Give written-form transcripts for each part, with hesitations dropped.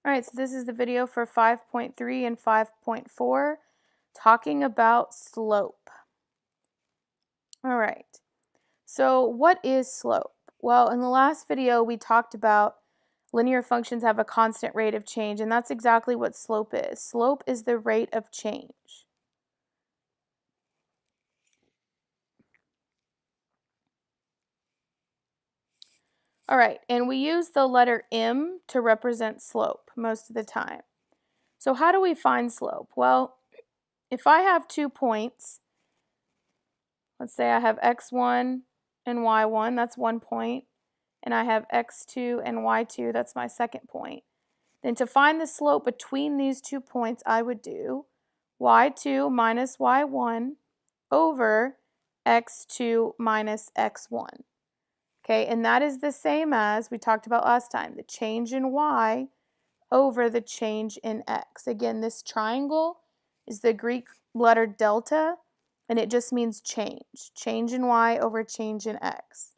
Alright, so this is the video for 5.3 and 5.4, talking about slope. Alright, so what is slope? Well, in the last video we talked about linear functions have a constant rate of change, and that's exactly what slope is. Slope is the rate of change. Alright, and we use the letter M to represent slope most of the time. So how do we find slope? Well, if I have 2 points, let's say I have x1 and y1, that's 1 point, and I have x2 and y2, that's my second point. Then to find the slope between these 2 points, I would do y2 minus y1 over x2 minus x1. Okay, and that is the same as we talked about last time, the change in y over the change in x. Again, this triangle is the Greek letter delta, and it just means change. Change in y over change in x.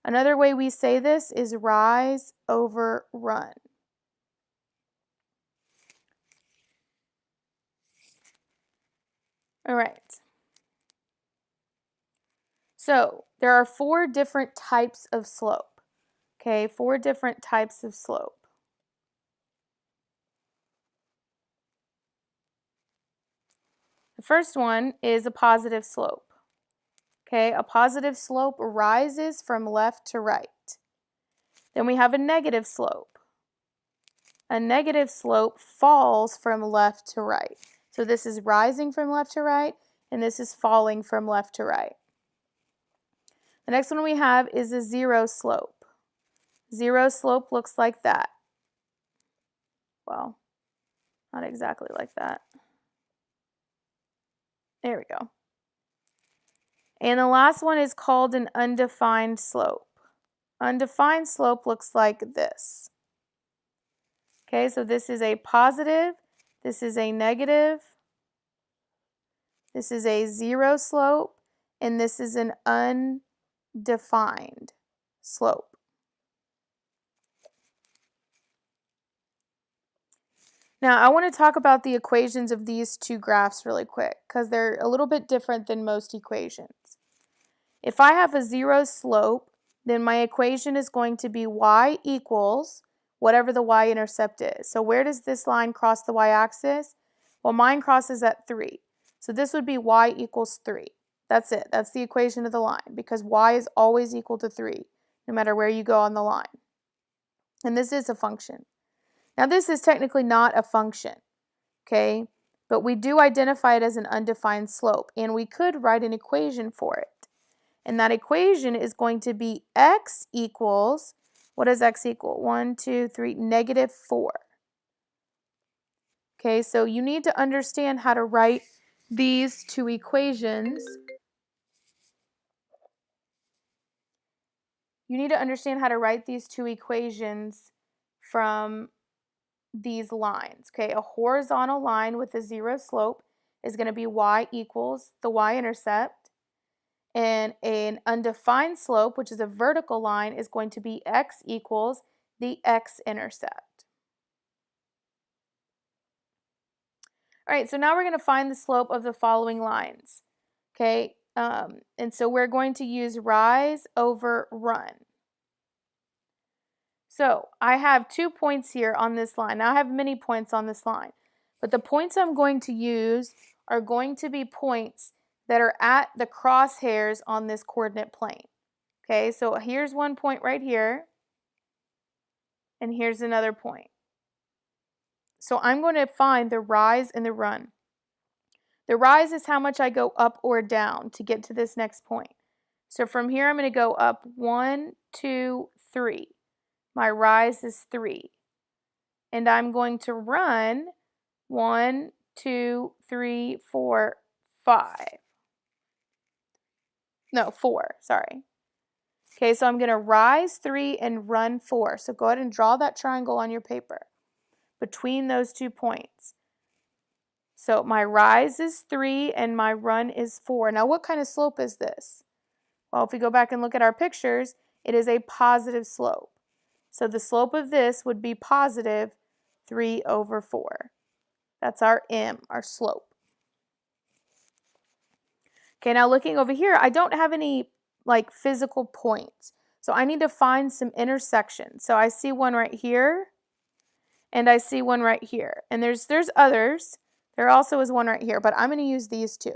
Another way we say this is rise over run. All right. So there are 4 different types of slope. Okay, 4 different types of slope. The first one is a positive slope. Okay, a positive slope rises from left to right. Then we have a negative slope. A negative slope falls from left to right. So this is rising from left to right, and this is falling from left to right. The next one we have is a zero slope. Zero slope looks like that. Well, not exactly like that. There we go. And the last one is called an undefined slope. Undefined slope looks like this. Okay, so this is a positive, this is a negative, this is a zero slope, and this is an undefined slope. Now, I want to talk about the equations of these 2 graphs really quick because they're a little bit different than most equations. If I have a zero slope, then my equation is going to be y equals whatever the y-intercept is. So where does this line cross the y-axis? Well, mine crosses at 3. So this would be y equals 3. That's it. That's the equation of the line because y is always equal to 3 no matter where you go on the line. And this is a function. Now this is technically not a function, okay? But we do identify it as an undefined slope, and we could write an equation for it. And that equation is going to be x equals, what does x equal? 1, 2, 3, negative 4. Okay, so you need to understand how to write these 2 equations. You need to understand how to write these 2 equations from these lines. Okay, a horizontal line with a zero slope is going to be y equals the y-intercept, and an undefined slope, which is a vertical line, is going to be x equals the x-intercept. All right, so now we're going to find the slope of the following lines. Okay, and so we're going to use rise over run. So I have 2 points here on this line. Now I have many points on this line, but the points I'm going to use are going to be points that are at the crosshairs on this coordinate plane. Okay, so here's one point right here, and here's another point. So I'm going to find the rise and the run. The rise is how much I go up or down to get to this next point. So from here I'm going to go up 1, 2, 3. My rise is 3. And I'm going to run 1, 2, 3, 4, 5. No, 4, sorry. Okay, so I'm going to rise 3 and run 4. So go ahead and draw that triangle on your paper between those 2 points. So my rise is 3 and my run is 4. Now what kind of slope is this? Well, if we go back and look at our pictures, it is a positive slope. So the slope of this would be positive 3 over 4. That's our m, our slope. Okay, now looking over here, I don't have any like physical points. So I need to find some intersections. So I see one right here, and I see one right here. And there's others. There also is one right here, but I'm going to use these two.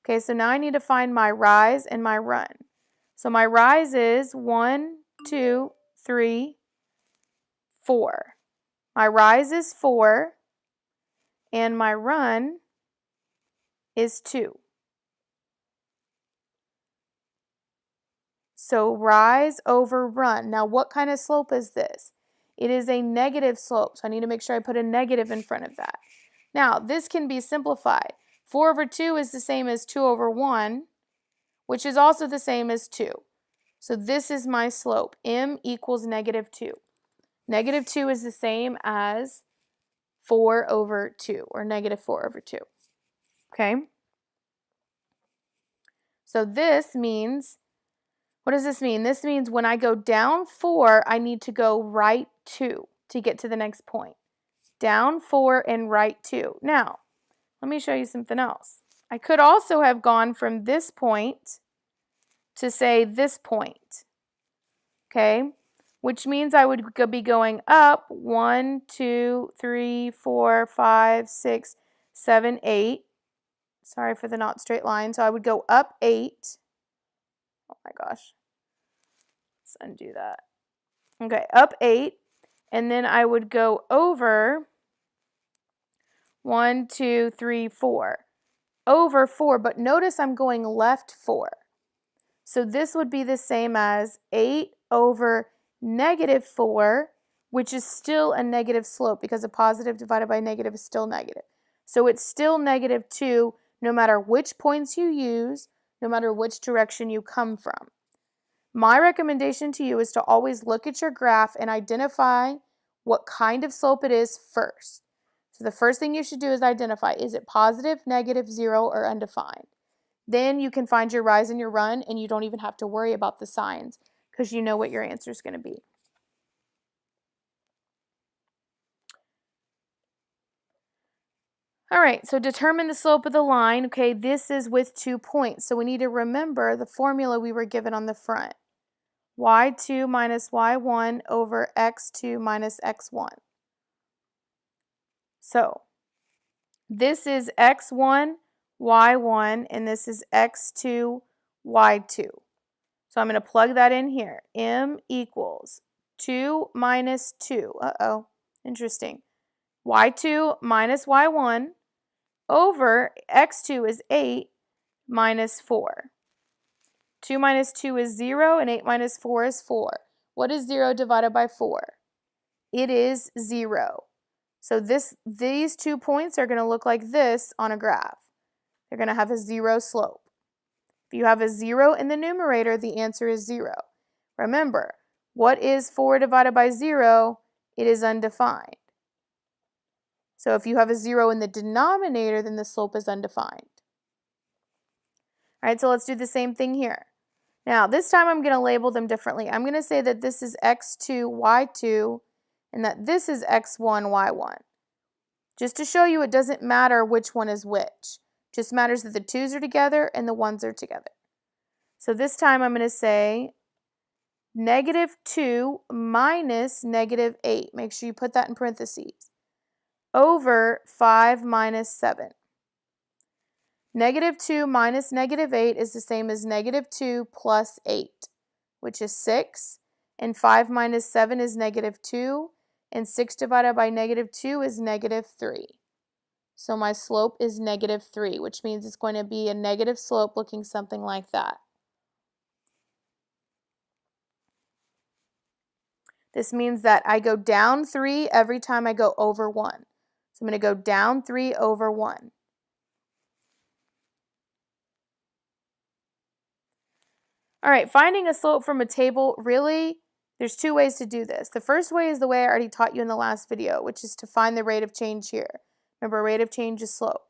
Okay, so now I need to find my rise and my run. So my rise is 1, 2, 3, 4. My rise is 4, and my run is 2. So rise over run. Now what kind of slope is this? It is a negative slope, so I need to make sure I put a negative in front of that. Now this can be simplified. 4 over 2 is the same as 2 over 1, which is also the same as 2. So this is my slope. M equals negative 2. Negative 2 is the same as 4 over 2, or negative 4 over 2. Okay? So this means, what does this mean? This means when I go down 4, I need to go right 2 to get to the next point. Down 4 and right 2. Now, let me show you something else. I could also have gone from this point to, say, this point. Okay? Which means I would be going up 1, 2, 3, 4, 5, 6, 7, 8. Sorry for the not straight line. So I would go up 8. Oh my gosh. Let's undo that. Okay, up 8. And then I would go over 1, 2, 3, 4. Over 4, but notice I'm going left 4. So this would be the same as 8 over negative 4, which is still a negative slope because a positive divided by negative is still negative. So it's still negative 2 no matter which points you use, no matter which direction you come from. My recommendation to you is to always look at your graph and identify what kind of slope it is first. So the first thing you should do is identify, is it positive, negative, 0, or undefined? Then you can find your rise and your run, and you don't even have to worry about the signs because you know what your answer is going to be. All right, so determine the slope of the line. Okay, this is with 2 points. So we need to remember the formula we were given on the front. y2 minus y1 over x2 minus x1. So this is x1, y1, and this is x2, y2. So I'm going to plug that in here. M equals 2 minus 2. Uh-oh, interesting. y2 minus y1 over x2 is 8 minus 4. 2 minus 2 is 0, and 8 minus 4 is 4. What is 0 divided by 4? It is 0. So these 2 points are going to look like this on a graph. They're going to have a 0 slope. If you have a 0 in the numerator, the answer is 0. Remember, what is 4 divided by 0? It is undefined. So if you have a 0 in the denominator, then the slope is undefined. All right, so let's do the same thing here. Now, this time I'm going to label them differently. I'm going to say that this is x2, y2, and that this is x1, y1. Just to show you it doesn't matter which one is which. It just matters that the 2's are together and the 1's are together. So this time I'm going to say negative 2 minus negative 8. Make sure you put that in parentheses. Over 5 minus 7. Negative 2 minus negative 8 is the same as negative 2 plus 8, which is 6. And 5 minus 7 is negative 2. And 6 divided by negative 2 is negative 3. So my slope is negative 3, which means it's going to be a negative slope looking something like that. This means that I go down 3 every time I go over 1. So I'm going to go down 3 over 1. All right, finding a slope from a table, really, there's 2 ways to do this. The first way is the way I already taught you in the last video, which is to find the rate of change here. Remember, rate of change is slope.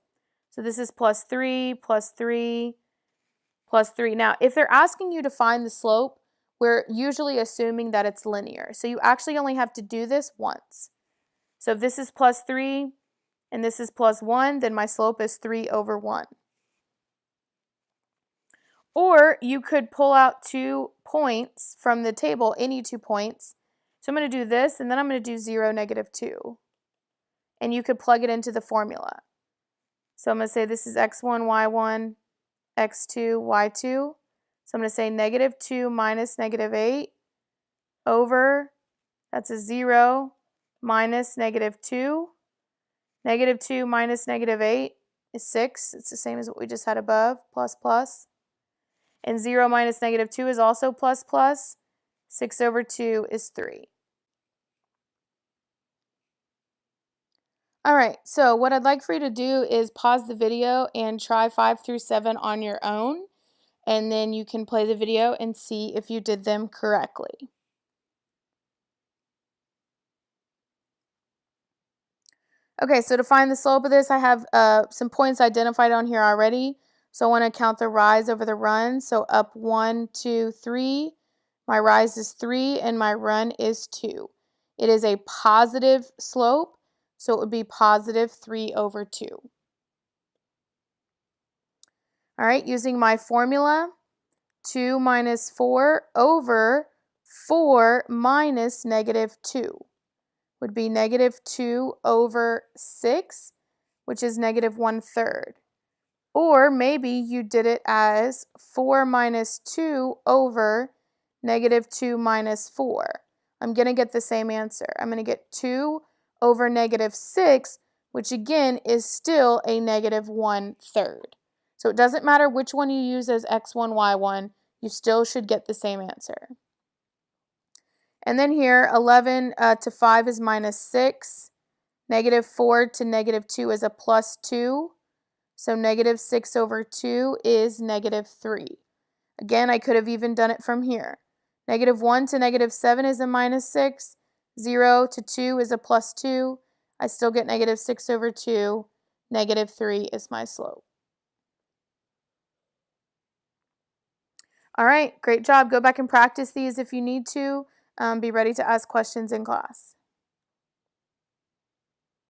So this is plus 3, plus 3, plus 3. Now, if they're asking you to find the slope, we're usually assuming that it's linear. So you actually only have to do this once. So if this is plus 3 and this is plus 1, then my slope is 3 over 1. Or you could pull out 2 points from the table, any 2 points. So I'm going to do this, and then I'm going to do 0, negative 2. And you could plug it into the formula. So I'm going to say this is x1, y1, x2, y2. So I'm going to say negative 2 minus negative 8 over, that's a 0, minus negative 2. Negative 2 minus negative 8 is 6. It's the same as what we just had above, plus plus. And 0 minus negative 2 is also plus plus. 6 over 2 is 3. All right, so what I'd like for you to do is pause the video and try 5 through 7 on your own, and then you can play the video and see if you did them correctly. Okay, so to find the slope of this, I have some points identified on here already. So I want to count the rise over the run. So up 1, 2, 3. My rise is 3 and my run is 2. It is a positive slope, so it would be positive 3 over 2. All right, using my formula, 2 minus 4 over 4 minus negative 2 would be negative 2 over 6, which is negative 1/3. Or maybe you did it as 4 minus 2 over negative 2 minus 4. I'm going to get the same answer. I'm going to get 2 over negative 6, which again is still a negative 1/3. So it doesn't matter which one you use as x1, y1, you still should get the same answer. And then here, 11 to 5 is minus 6. Negative 4 to negative 2 is a plus 2. So negative 6 over 2 is negative 3. Again, I could have even done it from here. Negative 1 to negative 7 is a minus 6. 0 to 2 is a plus 2. I still get negative 6 over 2. Negative 3 is my slope. All right, great job. Go back and practice these if you need to. Be ready to ask questions in class.